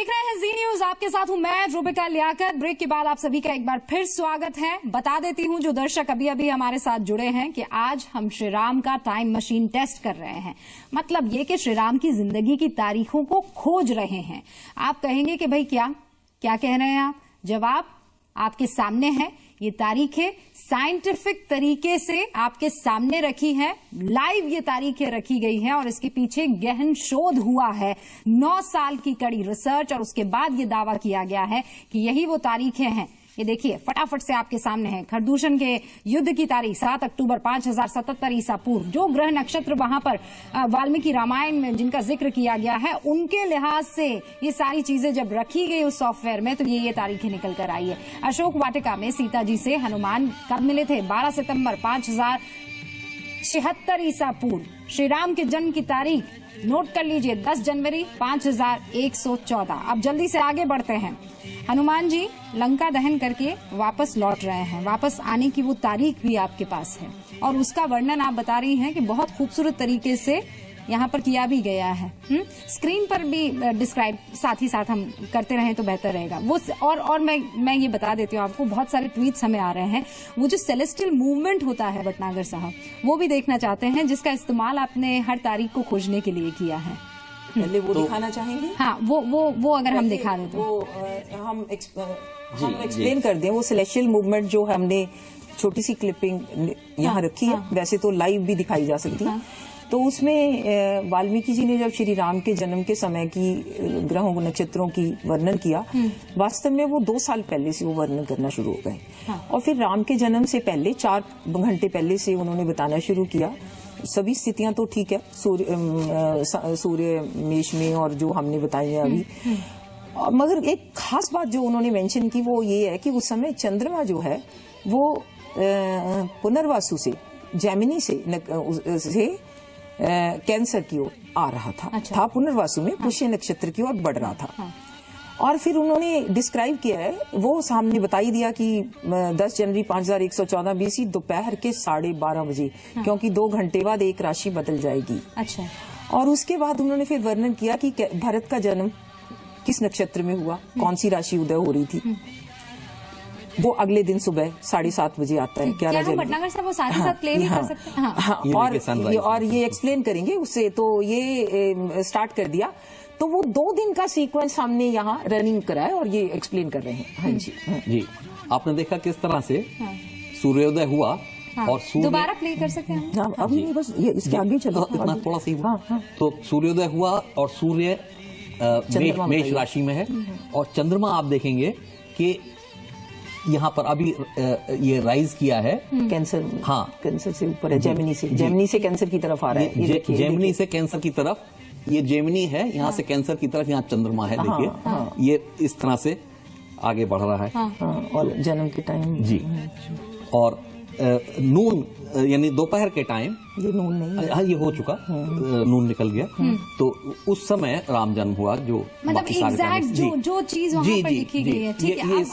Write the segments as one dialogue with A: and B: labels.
A: देख रहे हैं जी न्यूज, आपके साथ हूं मैं रुबिका लियाकत। ब्रेक के बाद आप सभी का एक बार फिर स्वागत है। बता देती हूं जो दर्शक अभी अभी हमारे साथ जुड़े हैं कि आज हम श्री राम का टाइम मशीन टेस्ट कर रहे हैं। मतलब ये कि श्री राम की जिंदगी की तारीखों को खोज रहे हैं। आप कहेंगे कि भाई क्या कह रहे हैं आप? जवाब आपके सामने है। ये तारीखें साइंटिफिक तरीके से आपके सामने रखी है, लाइव ये तारीखें रखी गई हैं और इसके पीछे गहन शोध हुआ है। 9 साल की कड़ी रिसर्च और उसके बाद ये दावा किया गया है कि यही वो तारीखें हैं। ये देखिए फटाफट से आपके सामने है। खरदूषण के युद्ध की तारीख 7 अक्टूबर 5077 ईसा पूर्व। जो ग्रह नक्षत्र वहां पर वाल्मीकि रामायण में जिनका जिक्र किया गया है, उनके लिहाज से ये सारी चीजें जब रखी गई उस सॉफ्टवेयर में तो ये तारीखें निकल कर आई है। अशोक वाटिका में सीता जी से हनुमान कब मिले थे? 12 सितंबर 5076 ईसा पूर्व। श्री राम के जन्म की तारीख नोट कर लीजिए, 10 जनवरी 5114। अब जल्दी से आगे बढ़ते हैं। हनुमान जी लंका दहन करके वापस लौट रहे हैं। वापस आने की वो तारीख भी आपके पास है और उसका वर्णन आप बता रही हैं कि बहुत खूबसूरत तरीके से यहाँ पर किया भी गया है। स्क्रीन पर भी डिस्क्राइब साथ ही साथ हम करते रहें तो बेहतर रहेगा वो। और मैं ये बता देती हूँ आपको, बहुत सारे ट्वीट्स हमें आ रहे हैं। वो जो सेलेस्टियल मूवमेंट होता है भटनागर साहब, वो भी देखना चाहते हैं, जिसका इस्तेमाल आपने हर तारीख को खोजने के लिए किया है।
B: पहले वो दिखाना चाहेंगे?
A: हाँ, वो अगर हम दिखा दें तो
B: हम एक्सप्लेन कर दें। वो सेलेस्टियल मूवमेंट जो हमने छोटी सी क्लिपिंग यहाँ रखी है, वैसे तो लाइव भी दिखाई जा सकती है। तो उसमें वाल्मीकि जी ने जब श्री राम के जन्म के समय की ग्रहों नक्षत्रों की वर्णन किया, वास्तव में वो 2 साल पहले से वो वर्णन करना शुरू हो गए। और फिर राम के जन्म से पहले 4 घंटे पहले से उन्होंने बताना शुरू किया। सभी स्थितियां तो ठीक है, सूर्य मेष में और जो हमने बताई है अभी, मगर एक खास बात जो उन्होंने मेंशन की वो ये है कि उस समय चंद्रमा जो है वो पुनर्वासु से, जेमिनी से कैंसर की ओर आ रहा था।
A: अच्छा।
B: था पुनर्वासु में पुष्य नक्षत्र की ओर बढ़ रहा था। और फिर उन्होंने डिस्क्राइब किया है, वो सामने बताई दिया कि 10 जनवरी 5114 बीसी दोपहर के 12:30 बजे, क्योंकि 2 घंटे बाद एक राशि बदल जाएगी।
A: अच्छा।
B: और उसके बाद उन्होंने फिर वर्णन किया कि भरत का जन्म किस नक्षत्र में हुआ, कौन सी राशि उदय हो रही थी। वो अगले दिन सुबह 7:30 बजे आता है। 11 जनवरी।
A: भटनागर साहब वो साथ ही साथ प्ले भी कर सकते हैं?
B: हाँ, और ये एक्सप्लेन करेंगे उससे। तो ये स्टार्ट कर दिया, तो वो 2 दिन का सीक्वेंस हमने यहाँ रनिंग कराया और ये एक्सप्लेन कर रहे हैं। हाँ जी
C: जी, आपने देखा किस तरह से सूर्योदय हुआ। और सूर्य
A: दोबारा प्ले कर सकते हैं हम?
B: अभी नहीं, बस ये इसके आगे चलो,
C: इतना थोड़ा सा ही। तो सूर्योदय हुआ और सूर्य मेष राशि में है और चंद्रमा आप देखेंगे कि यहाँ पर अभी ये राइज किया है
B: कैंसर। हाँ, कैंसर से ऊपर है, जेमिनी से कैंसर की तरफ आ रहा है।
C: जेमिनी से कैंसर की तरफ, ये जेमिनी है, यहाँ से कैंसर की तरफ, यहाँ चंद्रमा है। देखिए ये इस तरह से आगे बढ़ रहा है।
B: और जन्म के टाइम
C: जी, और नून यानी दोपहर के टाइम,
B: ये नून नहीं,
C: हाँ ये हो चुका, नून निकल गया। तो उस समय राम जन्म हुआ। जो
A: मतलब एग्जैक्ट जो चीज वहाँ पर लिखी गई है। ठीक है,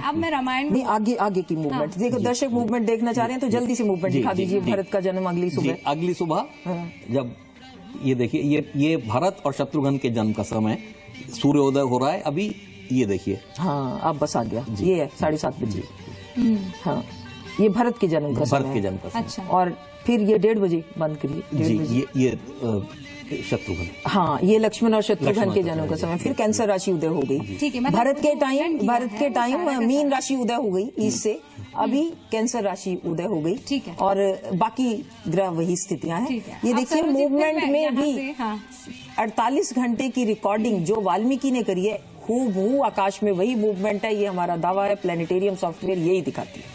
A: अब मैं रामायण
B: नहीं, आगे की मूवमेंट देखो। दर्शक मूवमेंट देखना चाह रहे हैं तो जल्दी से मूवमेंट दिखा दीजिए। भरत का जन्म अगली सुबह जब ये देखिए, ये भरत और शत्रुघ्न के जन्म का समय, सूर्योदय हो रहा है अभी। ये देखिए, हाँ अब बस आ गया, ये है 7:30 बजे। हाँ, ये भरत के जन्म का समय।
A: अच्छा।
B: और फिर ये 1:30 बजे बंद करिए।
C: ये शत्रुघ्न।
B: हाँ, ये लक्ष्मण और शत्रुघ्न के जन्म का समय। फिर कैंसर राशि उदय हो गई।
A: ठीक है,
B: भरत के टाइम मीन राशि उदय हो गई ईस्ट से, अभी कैंसर राशि उदय हो गई।
A: ठीक है।
B: और बाकी ग्रह वही स्थितियां हैं। ये देखिए मूवमेंट में भी 48 घंटे की रिकॉर्डिंग जो वाल्मीकि ने करी है, हूबहू आकाश में वही मूवमेंट है। ये हमारा दावा है, प्लेनेटेरियम सॉफ्टवेयर यही दिखाती है।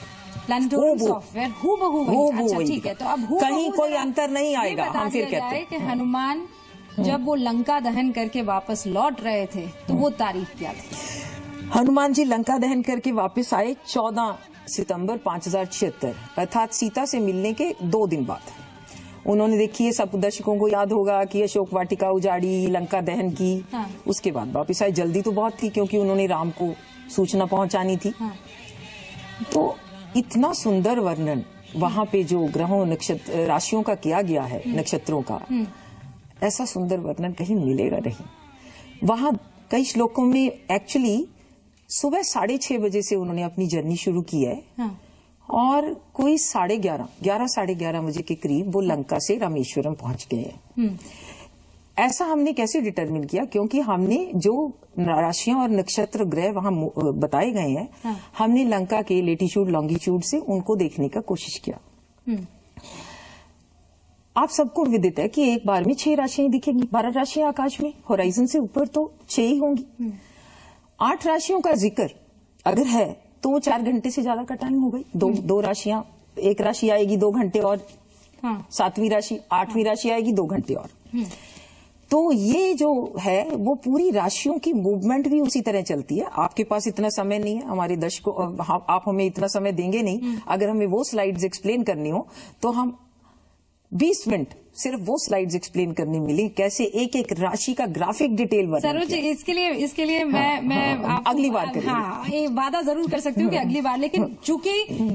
A: सॉफ्टवेयर हूबहू। अच्छा ठीक है, तो अब
B: कहीं कोई अंतर नहीं आएगा। हम फिर कहते हैं
A: कि हनुमान जब वो लंका दहन करके वापस लौट रहे थे तो वो तारीख क्या थी?
B: हनुमान जी लंका दहन करके वापस आए 14 सितंबर 5076, अर्थात सीता से मिलने के 2 दिन बाद। उन्होंने देखिए, सब दर्शकों को याद होगा कि अशोक वाटिका उजाड़ी, लंका दहन की। उसके बाद वापस आए। जल्दी तो बहुत थी क्योंकि उन्होंने राम को सूचना पहुंचानी थी। तो इतना सुंदर वर्णन वहां पे जो ग्रहों नक्षत्र राशियों का किया गया है, नक्षत्रों का, ऐसा सुंदर वर्णन कहीं मिलेगा नहीं। वहां कई श्लोकों में एक्चुअली सुबह 6:30 बजे से उन्होंने अपनी जर्नी शुरू की है। हाँ। और कोई 11:30 बजे के करीब वो लंका से रामेश्वरम पहुंच गए हैं। ऐसा हमने कैसे डिटरमिन किया? क्योंकि हमने जो राशियां और नक्षत्र ग्रह वहां बताए गए हैं, हाँ। हमने लंका के लेटीट्यूड लॉन्गिट्यूड से उनको देखने का कोशिश किया। आप सबको विदित है कि एक बार में 6 राशियां दिखेंगी। 12 राशियां आकाश में, होराइजन से ऊपर तो 6 ही होंगी। 8 राशियों का जिक्र अगर है तो 4 घंटे से ज्यादा का टाइम हो गई। दो राशियां, एक राशि आएगी 2 घंटे और, हाँ। 7वीं राशि, 8वीं राशि आएगी 2 घंटे और। तो ये जो है वो पूरी राशियों की मूवमेंट भी उसी तरह चलती है। आपके पास इतना समय नहीं है, हमारे दर्शकों, आप हमें इतना समय देंगे नहीं। अगर हमें वो स्लाइड्स एक्सप्लेन करनी हो तो हम 20 मिनट सिर्फ वो स्लाइड्स एक्सप्लेन करने मिली, कैसे एक एक राशि का ग्राफिक डिटेल वर्णन।
A: सरोज, इसके लिए मैं
B: अगली बार करेंगे।
A: हाँ, ये वादा जरूर कर सकती हूँ कि अगली बार, लेकिन चूंकि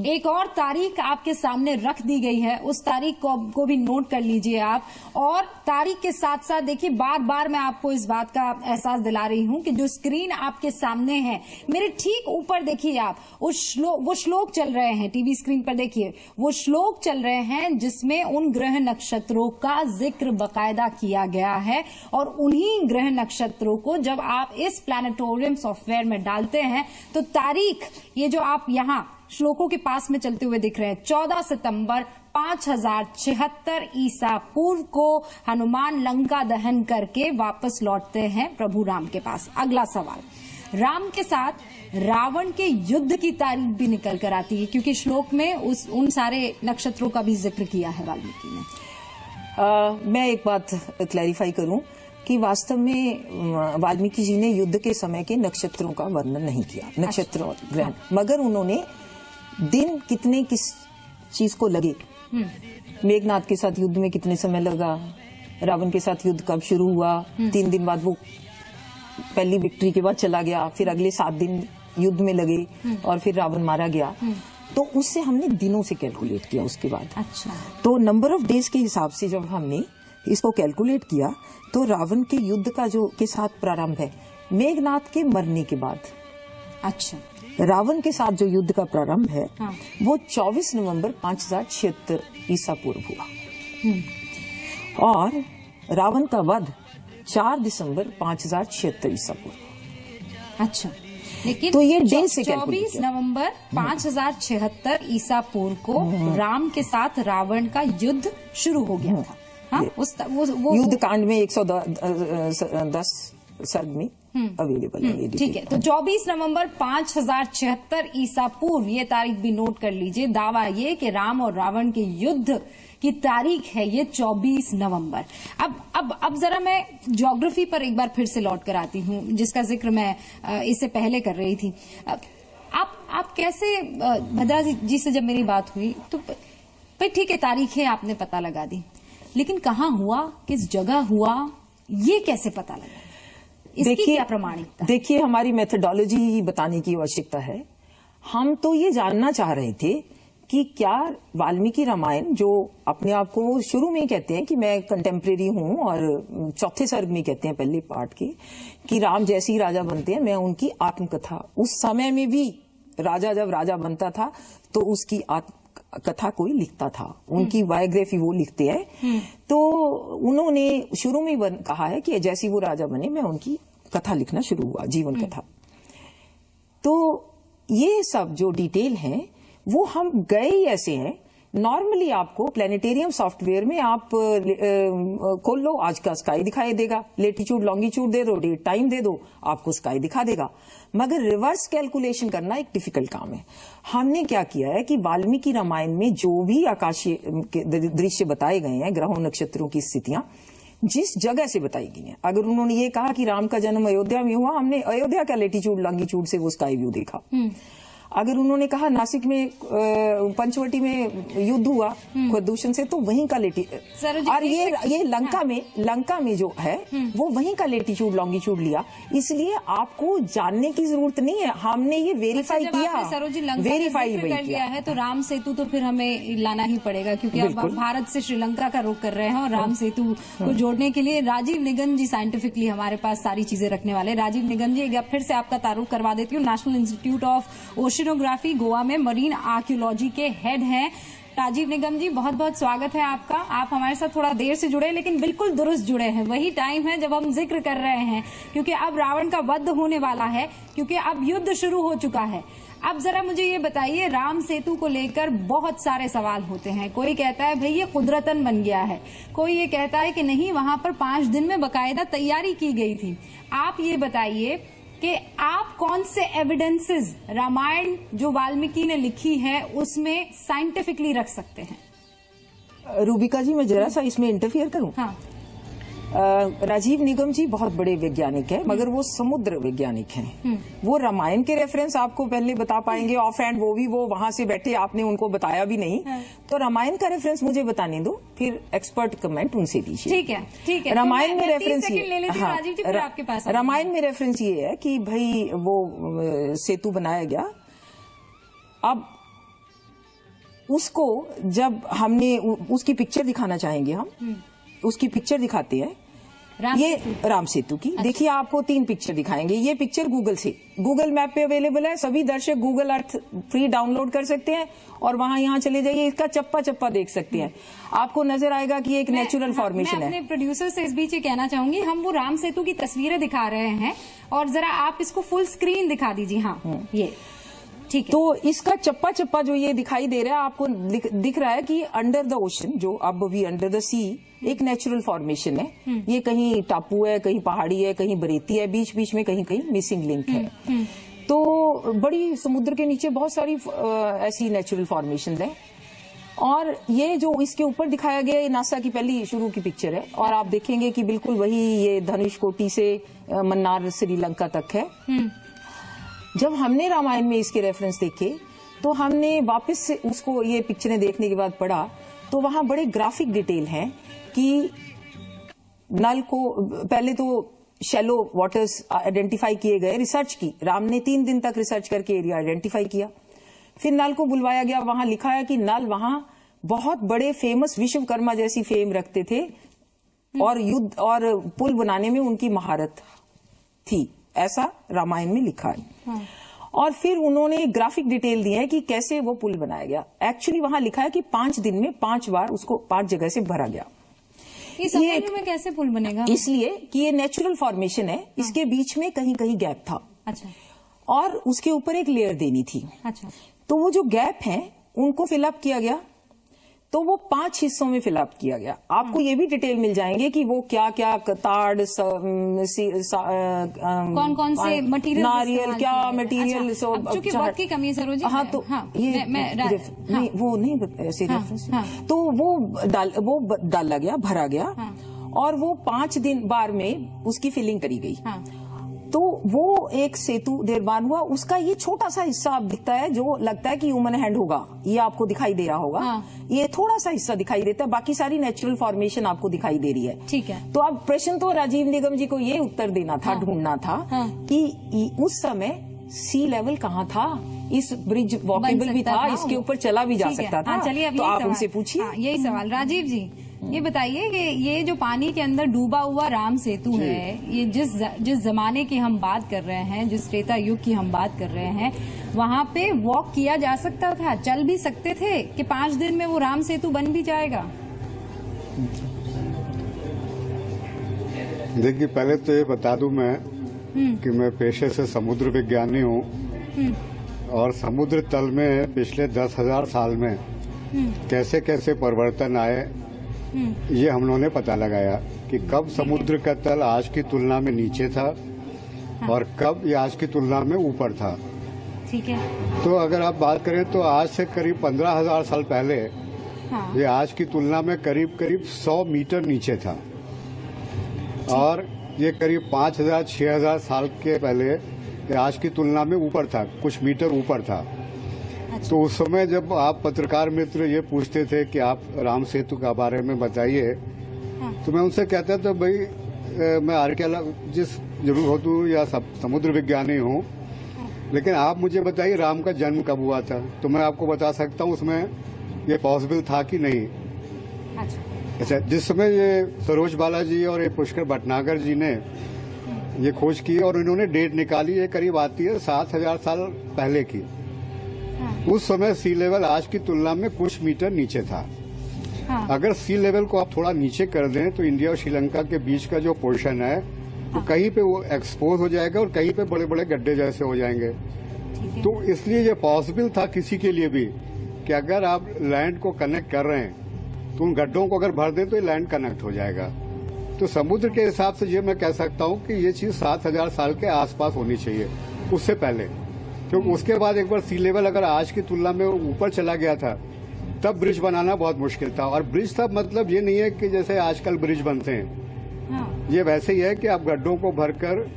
A: एक और तारीख आपके सामने रख दी गई है, उस तारीख को भी नोट कर लीजिए आप। और तारीख के साथ साथ देखिए, बार बार मैं आपको इस बात का एहसास दिला रही हूँ कि जो स्क्रीन आपके सामने है, मेरे ठीक ऊपर देखिए आप, वो श्लोक चल रहे हैं, टीवी स्क्रीन पर देखिए, वो श्लोक चल रहे हैं जिसमें उन ग्रह नक्षत्रों का जिक्र बकायदा किया गया है। और उन्हीं ग्रह नक्षत्रों को जब आप इस प्लैनेटोरियम सॉफ्टवेयर में डालते हैं तो तारीख, ये जो आप यहां श्लोकों के पास में चलते हुए दिख रहे हैं, 14 सितंबर 5076 ईसा पूर्व को हनुमान लंका दहन करके वापस लौटते हैं प्रभु राम के पास। अगला सवाल, राम के साथ रावण के युद्ध की तारीख भी निकल कर आती है, क्योंकि श्लोक में उन सारे नक्षत्रों का भी जिक्र किया है वाल्मीकि ने।
B: मैं एक बात क्लैरिफाई करूं कि वास्तव में वाल्मीकि जी ने युद्ध के समय के नक्षत्रों का वर्णन नहीं किया, नक्षत्र और ग्रह, मगर उन्होंने दिन कितने किस चीज को लगे, मेघनाथ के साथ युद्ध में कितने समय लगा, रावण के साथ युद्ध कब शुरू हुआ, 3 दिन बाद वो पहली विक्ट्री के बाद चला गया, फिर अगले 7 दिन युद्ध में लगे और फिर रावण मारा गया। तो उससे हमने दिनों से कैलकुलेट किया उसके बाद।
A: अच्छा। तो
B: नंबर ऑफ डेज के हिसाब से जब हमने इसको कैलकुलेट किया तो रावण के युद्ध का जो के साथ प्रारंभ है मेघनाथ के मरने के बाद।
A: अच्छा।
B: रावण के साथ जो युद्ध का प्रारंभ है, हाँ। वो 24 नवंबर 5076 ईसा पूर्व हुआ और रावण का वध 4 दिसंबर 5076 ईसा पूर्व।
A: अच्छा, लेकिन
B: तो ये डे से
A: 24 नवंबर 5076 ईसा पूर्व को राम के साथ रावण का युद्ध शुरू हो गया था। हाँ, वो
B: युद्ध कांड में 110 सर्ग में अवेलेबल है।
A: ठीक है, तो 24 नवंबर 5076 ईसा पूर्व, ये तारीख भी नोट कर लीजिए। दावा ये कि राम और रावण के युद्ध की तारीख है ये 24 नवंबर। अब जरा मैं ज्योग्राफी पर एक बार फिर से लौट कर आती हूँ, जिसका जिक्र मैं इससे पहले कर रही थी। आप कैसे, भद्रा जी से जब मेरी बात हुई तो भाई ठीक है, तारीखें आपने पता लगा दी, लेकिन कहाँ हुआ, किस जगह हुआ, ये कैसे पता लगा? इसकी क्या प्रमाणिकता?
B: देखिए, हमारी मेथोडोलॉजी बताने की आवश्यकता है। हम तो ये जानना चाह रहे थे कि क्या वाल्मीकि रामायण, जो अपने आप को शुरू में कहते हैं कि मैं कंटेम्प्रेरी हूं, और चौथे सर्ग में कहते हैं पहले पार्ट के कि राम जैसे ही राजा बनते हैं, मैं उनकी आत्मकथा, उस समय में भी राजा जब राजा बनता था तो उसकी कथा कोई लिखता था, उनकी बायोग्राफी वो लिखते हैं। तो उन्होंने शुरू में कहा है कि जैसे वो राजा बने मैं उनकी कथा लिखना शुरू हुआ, जीवन कथा। तो ये सब जो डिटेल है वो हम गए ही ऐसे हैं। नॉर्मली आपको प्लेनेटेरियम सॉफ्टवेयर में आप खोल लो, आज का स्काई दिखाई देगा, लेटीट्यूड लॉन्गिट्यूड दे दो, डेट टाइम दे दो, आपको स्काई दिखा देगा। मगर रिवर्स कैलकुलेशन करना एक डिफिकल्ट काम है। हमने क्या किया है कि वाल्मीकि रामायण में जो भी आकाशीय दृश्य बताए गए हैं, ग्रहों नक्षत्रों की स्थितियां जिस जगह से बताई गई हैं, अगर उन्होंने ये कहा कि राम का जन्म अयोध्या में हुआ, हमने अयोध्या का लेटीट्यूड लॉन्गिट्यूड से वो स्काई व्यू देखा। अगर उन्होंने कहा नासिक में पंचवटी में युद्ध हुआ खरदूषण से, तो वहीं का और ये लंका में जो है वो वहीं का लेटीट्यूड लॉन्गिट्यूड लिया। इसलिए आपको जानने की जरूरत नहीं है, हमने ये वेरीफाई किया,
A: वेरीफाई कर लिया है। तो राम सेतु तो फिर हमें लाना ही पड़ेगा, क्योंकि अब भारत से श्रीलंका का रुख कर रहे हैं और राम सेतु को जोड़ने के लिए राजीव निगम जी साइंटिफिकली हमारे पास सारी चीजें रखने वाले। राजीव निगम जी, एक बार फिर से आपका तारुफ करवा देती हूँ। National institute of oceanography Goa में मरीन आर्कियोलॉजी के हेड हैं राजीव निगम जी। बहुत बहुत स्वागत है आपका। आप हमारे साथ थोड़ा देर से जुड़े, लेकिन बिल्कुल दुरुस्त जुड़े हैं। वही टाइम है जब हम जिक्र कर रहे हैं, क्योंकि अब रावण का वध होने वाला है, क्योंकि अब युद्ध शुरू हो चुका है। अब जरा मुझे ये बताइए, राम सेतु को लेकर बहुत सारे सवाल होते हैं। कोई कहता है भाई ये कुदरतन बन गया है, कोई ये कहता है कि नहीं, वहां पर 5 दिन में बकायदा तैयारी की गई थी। आप ये बताइए कि आप कौन से एविडेंसेस रामायण जो वाल्मीकि ने लिखी है उसमें साइंटिफिकली रख सकते हैं?
B: रूबिका जी, मैं जरा सा इसमें इंटरफियर करूं?
A: हाँ।
B: राजीव निगम जी बहुत बड़े वैज्ञानिक हैं, मगर वो समुद्र वैज्ञानिक हैं। वो रामायण के रेफरेंस आपको पहले बता पाएंगे ऑफ हैंड, वो वहां से बैठे, आपने उनको बताया भी नहीं। तो रामायण का रेफरेंस मुझे बताने दो, फिर एक्सपर्ट कमेंट उनसे दीजिए।
A: ठीक है, ठीक है।
B: रामायण में रेफरेंस रामायण में रेफरेंस ये है कि भाई वो सेतु बनाया गया। अब उसको जब हमने उसकी पिक्चर दिखाना चाहेंगे, हम उसकी पिक्चर दिखाते हैं, ये राम सेतु की। अच्छा। देखिए, आपको 3 पिक्चर दिखाएंगे। ये पिक्चर गूगल मैप पे अवेलेबल है, सभी दर्शक गूगल अर्थ फ्री डाउनलोड कर सकते हैं और वहां यहाँ चले जाइए, इसका चप्पा चप्पा देख सकते हैं। आपको नजर आएगा कि एक नेचुरल फॉर्मेशन है।
A: मैं अपने प्रोड्यूसर से इस बीच ये कहना चाहूंगी, हम वो राम सेतु की तस्वीरें दिखा रहे हैं और जरा आप इसको फुल स्क्रीन दिखा दीजिए। हाँ, ये ठीक है।
B: तो इसका चप्पा चप्पा जो ये दिखाई दे रहा है आपको, दिख रहा है कि अंडर द ओशन, जो अब भी अंडर द सी एक नेचुरल फॉर्मेशन है। ये कहीं टापू है, कहीं पहाड़ी है, कहीं बरेती है, बीच बीच में कहीं कहीं मिसिंग लिंक है। तो बड़ी समुद्र के नीचे बहुत सारी ऐसी नेचुरल फॉर्मेशन है। और ये जो इसके ऊपर दिखाया गया, ये नासा की पहली शुरू की पिक्चर है और आप देखेंगे कि बिल्कुल वही ये धनुषकोटी से मन्नार श्रीलंका तक है। जब हमने रामायण में इसके रेफरेंस देखे तो हमने वापस से उसको ये पिक्चरें देखने के बाद पढ़ा, तो वहां बड़े ग्राफिक डिटेल हैं कि नल को पहले तो शैलो वाटर्स आइडेंटिफाई किए गए, रिसर्च की, राम ने 3 दिन तक रिसर्च करके एरिया आइडेंटिफाई किया। फिर नल को बुलवाया गया, वहां लिखा है कि नल वहां बहुत बड़े फेमस विश्वकर्मा जैसी फेम रखते थे और युद्ध और पुल बनाने में उनकी महारत थी, ऐसा रामायण में लिखा है। हाँ। और फिर उन्होंने ग्राफिक डिटेल दी है कि कैसे वो पुल बनाया गया। एक्चुअली वहां लिखा है कि 5 दिन में 5 बार उसको 5 जगह से भरा गया।
A: ये में कैसे पुल बनेगा?
B: इसलिए कि ये नेचुरल फॉर्मेशन है। हाँ। इसके बीच में कहीं कहीं गैप था।
A: अच्छा।
B: और उसके ऊपर एक लेयर देनी थी।
A: अच्छा।
B: तो वो जो गैप है उनको फिलअप किया गया, तो वो 5 हिस्सों में फिलअप किया गया। आपको ये भी डिटेल मिल जाएंगे कि वो क्या क्या ताड़,
A: कौन कौन से मटेरियल,
B: नारियल, क्या मटेरियल।
A: चूंकि वक्त की कमी है सरोजी।
B: हाँ, तो ये नहीं, वो नहीं ऐसे रेफरेंस। तो वो डाला गया, भरा गया और वो 5 दिन बार में उसकी फिलिंग करी गई। तो वो एक सेतु निर्माण हुआ। उसका ये छोटा सा हिस्सा आप दिखता है, जो लगता है कि ह्यूमन हैंड होगा, ये आपको दिखाई दे रहा होगा। हाँ। ये थोड़ा सा हिस्सा दिखाई देता है, बाकी सारी नेचुरल फॉर्मेशन आपको दिखाई दे रही है।
A: ठीक है।
B: तो अब प्रश्न तो राजीव निगम जी को ये उत्तर देना था, ढूंढना था कि उस समय सी लेवल कहाँ था, इस ब्रिज वॉकेबल भी था, इसके ऊपर चला भी जा सकता था।
A: चलिए,
B: तो आप उनसे पूछिए।
A: यही सवाल। राजीव जी, ये बताइए कि ये जो पानी के अंदर डूबा हुआ राम सेतु है, ये जिस जमाने की हम बात कर रहे हैं, जिस त्रेता युग की हम बात कर रहे हैं, वहां पे वॉक किया जा सकता था, चल भी सकते थे कि 5 दिन में वो राम सेतु बन भी जाएगा?
D: देखिए, पहले तो ये बता दूं मैं कि मैं पेशे से समुद्र विज्ञानी हूँ और समुद्र तल में पिछले 10,000 साल में कैसे कैसे परिवर्तन आए, ये हम लोगों ने पता लगाया कि कब समुद्र का तल आज की तुलना में नीचे था और कब ये आज की तुलना में ऊपर था।
A: ठीक है।
D: तो अगर आप बात करें तो आज से करीब 15,000 साल पहले ये आज की तुलना में करीब 100 मीटर नीचे था और ये करीब 5,000-6,000 साल के पहले ये आज की तुलना में ऊपर था, कुछ मीटर ऊपर था। तो उस समय जब आप पत्रकार मित्र ये पूछते थे कि आप राम सेतु के बारे में बताइए, तो मैं उनसे कहता था भाई मैं आर्कियोलॉजिस्ट जरूर होता या समुद्र विज्ञानी हूँ, लेकिन आप मुझे बताइए राम का जन्म कब हुआ था, तो मैं आपको बता सकता हूँ उसमें ये पॉसिबल था कि नहीं। अच्छा, जिस समय ये सरोज बालाजी और ये पुष्कर भटनागर जी ने ये खोज की और इन्होंने डेट निकाली, ये करीब आती है 7000 साल पहले की। उस समय सी लेवल आज की तुलना में कुछ मीटर नीचे था। अगर सी लेवल को आप थोड़ा नीचे कर दें तो इंडिया और श्रीलंका के बीच का जो पोर्शन है तो कहीं पे वो एक्सपोज हो जाएगा और कहीं पे बड़े बड़े गड्ढे जैसे हो जाएंगे। तो इसलिए ये पॉसिबल था किसी के लिए भी कि अगर आप लैंड को कनेक्ट कर रहे हैं तो उन गड्ढों को अगर भर दें तो ये लैंड कनेक्ट हो जाएगा। तो समुद्र के हिसाब से ये मैं कह सकता हूँ कि ये चीज 7000 साल के आसपास होनी चाहिए, उससे पहले। क्योंकि उसके बाद एक बार सी लेवल अगर आज की तुलना में ऊपर चला गया था तब ब्रिज बनाना बहुत मुश्किल था। और ब्रिज तब मतलब ये नहीं है कि जैसे आजकल ब्रिज बनते हैं, ये वैसे ही है कि आप गड्ढों को भरकर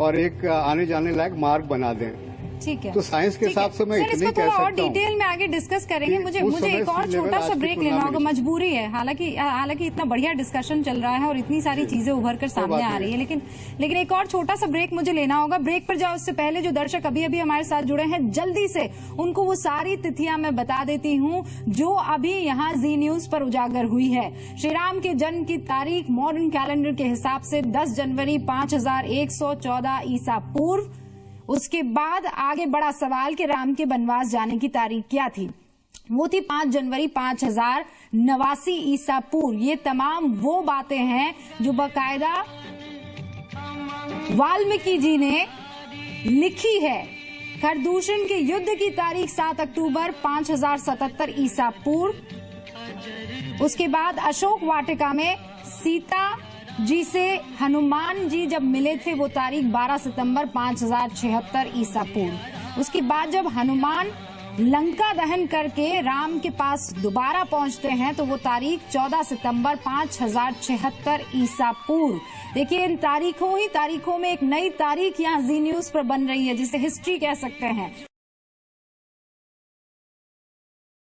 D: और एक आने जाने लायक मार्ग बना दें।
A: ठीक है,
D: तो साइंस के हिसाब से मैं इतनी कह सकता हूं।
A: और डिटेल में आगे डिस्कस करेंगे। मुझे एक और छोटा सा ब्रेक लेना होगा, मजबूरी है। हालांकि इतना बढ़िया डिस्कशन चल रहा है और इतनी सारी चीजें उभर कर सामने आ रही है, लेकिन एक और छोटा सा ब्रेक मुझे लेना होगा। ब्रेक पर जाओ उससे पहले जो दर्शक अभी अभी हमारे साथ जुड़े हैं, जल्दी से उनको वो सारी तिथियां मैं बता देती हूँ जो अभी यहाँ जी न्यूज पर उजागर हुई है। श्री राम के जन्म की तारीख मॉडर्न कैलेंडर के हिसाब से 10 जनवरी 5114 ईसा पूर्व। उसके बाद आगे बड़ा सवाल कि राम के वनवास जाने की तारीख क्या थी, वो थी 5 जनवरी 5089 ईसा पूर्व। ये तमाम वो बातें हैं जो बाकायदा वाल्मीकि जी ने लिखी है। खरदूषण के युद्ध की तारीख 7 अक्टूबर 5077 ईसा पूर्व। उसके बाद अशोक वाटिका में सीता जी से हनुमान जी जब मिले थे वो तारीख 12 सितंबर 5076 ईसा पूर्व। उसके बाद जब हनुमान लंका दहन करके राम के पास दोबारा पहुंचते हैं तो वो तारीख 14 सितंबर 5076 ईसा पूर्व। देखिए इन तारीखों में एक नई तारीख यहाँ जी न्यूज पर बन रही है जिसे हिस्ट्री कह सकते हैं।